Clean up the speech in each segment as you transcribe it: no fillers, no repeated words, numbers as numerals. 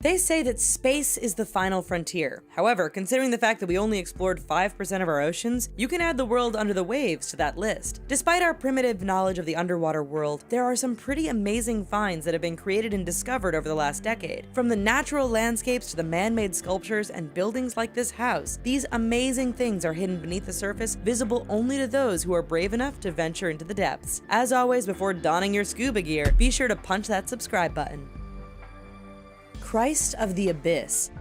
They say that space is the final frontier. However, considering the fact that we only explored 5% of our oceans, you can add the world under the waves to that list. Despite our primitive knowledge of the underwater world, there are some pretty amazing finds that have been created and discovered over the last decade. From the natural landscapes to the man-made sculptures and buildings like this house, these amazing things are hidden beneath the surface, visible only to those who are brave enough to venture into the depths. As always, before donning your scuba gear, be sure to punch that subscribe button. Christ of the Abyss.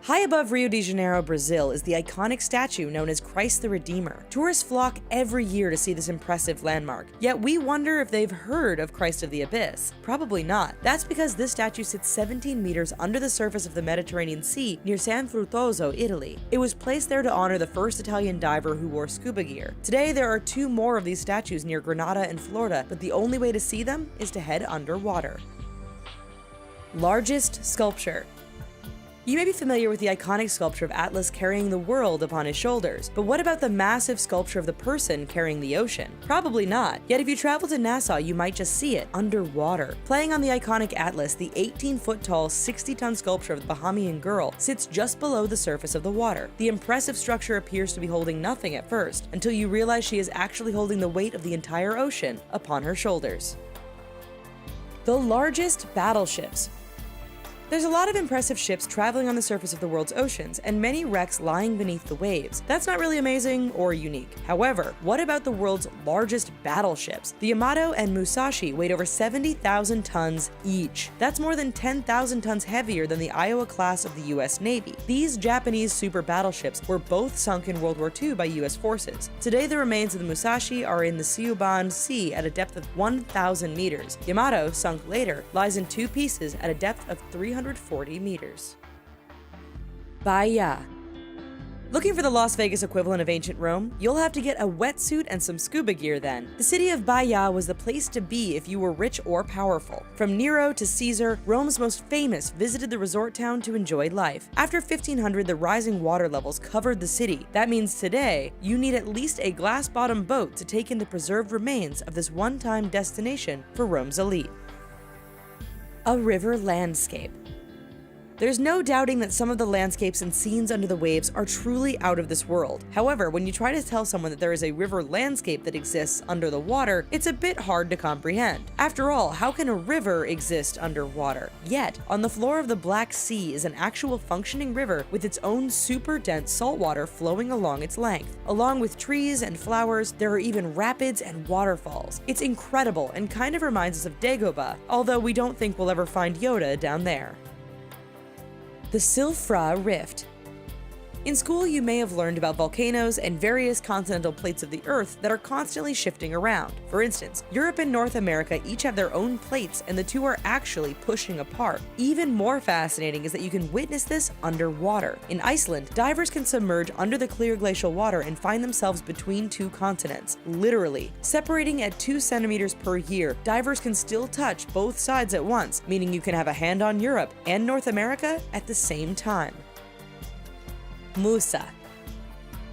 High above Rio de Janeiro, Brazil, is the iconic statue known as Christ the Redeemer. Tourists flock every year to see this impressive landmark, yet we wonder if they've heard of Christ of the Abyss. Probably not. That's because this statue sits 17 meters under the surface of the Mediterranean Sea near San Fruttoloso, Italy. It was placed there to honor the first Italian diver who wore scuba gear. Today, there are 2 more of these statues near Granada and Florida, but the only way to see them is to head underwater. Largest sculpture. You may be familiar with the iconic sculpture of Atlas carrying the world upon his shoulders, but what about the massive sculpture of the person carrying the ocean? Probably not. Yet if you travel to Nassau, you might just see it underwater. Playing on the iconic Atlas, the 18-foot-tall, 60-ton sculpture of the Bahamian girl sits just below the surface of the water. The impressive structure appears to be holding nothing at first, until you realize she is actually holding the weight of the entire ocean upon her shoulders. The largest battleships. There's a lot of impressive ships traveling on the surface of the world's oceans, and many wrecks lying beneath the waves. That's not really amazing or unique. However, what about the world's largest battleships? The Yamato and Musashi weighed over 70,000 tons each. That's more than 10,000 tons heavier than the Iowa class of the US Navy. These Japanese super battleships were both sunk in World War II by US forces. Today, the remains of the Musashi are in the Siuban Sea at a depth of 1,000 meters. Yamato, sunk later, lies in 2 pieces at a depth of 340 meters. Bahia. Looking for the Las Vegas equivalent of ancient Rome? You'll have to get a wetsuit and some scuba gear then. The city of Bahia was the place to be if you were rich or powerful. From Nero to Caesar, Rome's most famous visited the resort town to enjoy life. After 1500, the rising water levels covered the city. That means today, you need at least a glass-bottom boat to take in the preserved remains of this one-time destination for Rome's elite. A river landscape. There's no doubting that some of the landscapes and scenes under the waves are truly out of this world. However, when you try to tell someone that there is a river landscape that exists under the water, it's a bit hard to comprehend. After all, how can a river exist underwater? Yet, on the floor of the Black Sea is an actual functioning river with its own super dense saltwater flowing along its length. Along with trees and flowers, there are even rapids and waterfalls. It's incredible and kind of reminds us of Dagobah, although we don't think we'll ever find Yoda down there. The Silfra Rift. In school, you may have learned about volcanoes and various continental plates of the Earth that are constantly shifting around. For instance, Europe and North America each have their own plates, and the two are actually pushing apart. Even more fascinating is that you can witness this underwater. In Iceland, divers can submerge under the clear glacial water and find themselves between 2 continents. Literally. Separating at 2 centimeters per year, divers can still touch both sides at once, meaning you can have a hand on Europe and North America at the same time. Musa.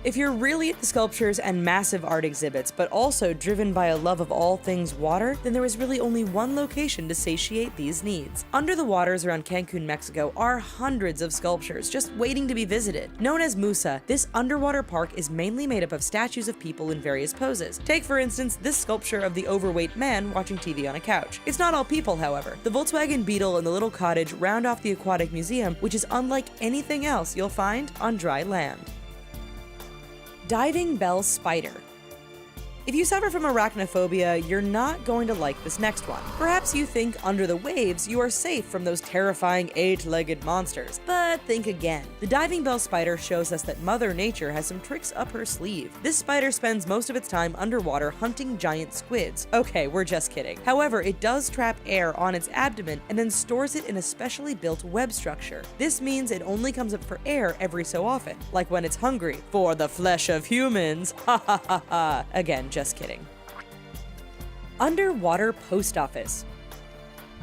If you're really into sculptures and massive art exhibits, but also driven by a love of all things water, then there is really only one location to satiate these needs. Under the waters around Cancun, Mexico are hundreds of sculptures just waiting to be visited. Known as Musa, this underwater park is mainly made up of statues of people in various poses. Take, for instance, this sculpture of the overweight man watching TV on a couch. It's not all people, however. The Volkswagen Beetle and the little cottage round off the aquatic museum, which is unlike anything else you'll find on dry land. Diving bell spider. If you suffer from arachnophobia, you're not going to like this next one. Perhaps you think under the waves you are safe from those terrifying 8-legged monsters, but think again. The diving bell spider shows us that Mother Nature has some tricks up her sleeve. This spider spends most of its time underwater hunting giant squids. Okay, we're just kidding. However, it does trap air on its abdomen and then stores it in a specially built web structure. This means it only comes up for air every so often, like when it's hungry for the flesh of humans. Ha ha ha ha. Again, just kidding. Underwater post office.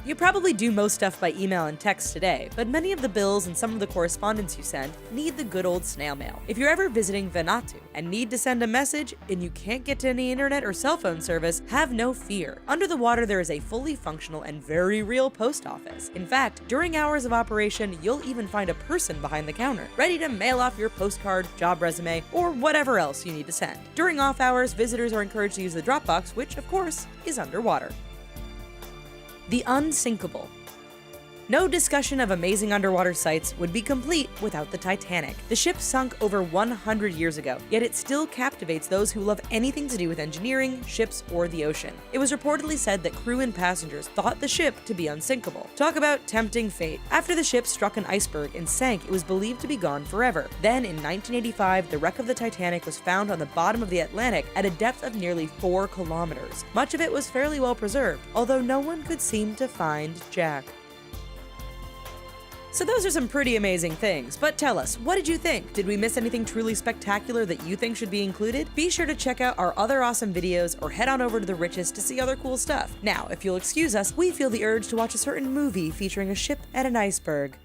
You probably do most stuff by email and text today, but many of the bills and some of the correspondence you send need the good old snail mail. If you're ever visiting Vanuatu and need to send a message and you can't get to any internet or cell phone service, have no fear. Under the water, there is a fully functional and very real post office. In fact, during hours of operation, you'll even find a person behind the counter, ready to mail off your postcard, job resume, or whatever else you need to send. During off hours, visitors are encouraged to use the drop box, which, of course, is underwater. The Unsinkable. No discussion of amazing underwater sights would be complete without the Titanic. The ship sunk over 100 years ago, yet it still captivates those who love anything to do with engineering, ships, or the ocean. It was reportedly said that crew and passengers thought the ship to be unsinkable. Talk about tempting fate. After the ship struck an iceberg and sank, it was believed to be gone forever. Then, in 1985, the wreck of the Titanic was found on the bottom of the Atlantic at a depth of nearly 4 kilometers. Much of it was fairly well preserved, although no one could seem to find Jack. So those are some pretty amazing things, but tell us, what did you think? Did we miss anything truly spectacular that you think should be included? Be sure to check out our other awesome videos or head on over to The Richest to see other cool stuff. Now, if you'll excuse us, we feel the urge to watch a certain movie featuring a ship and an iceberg.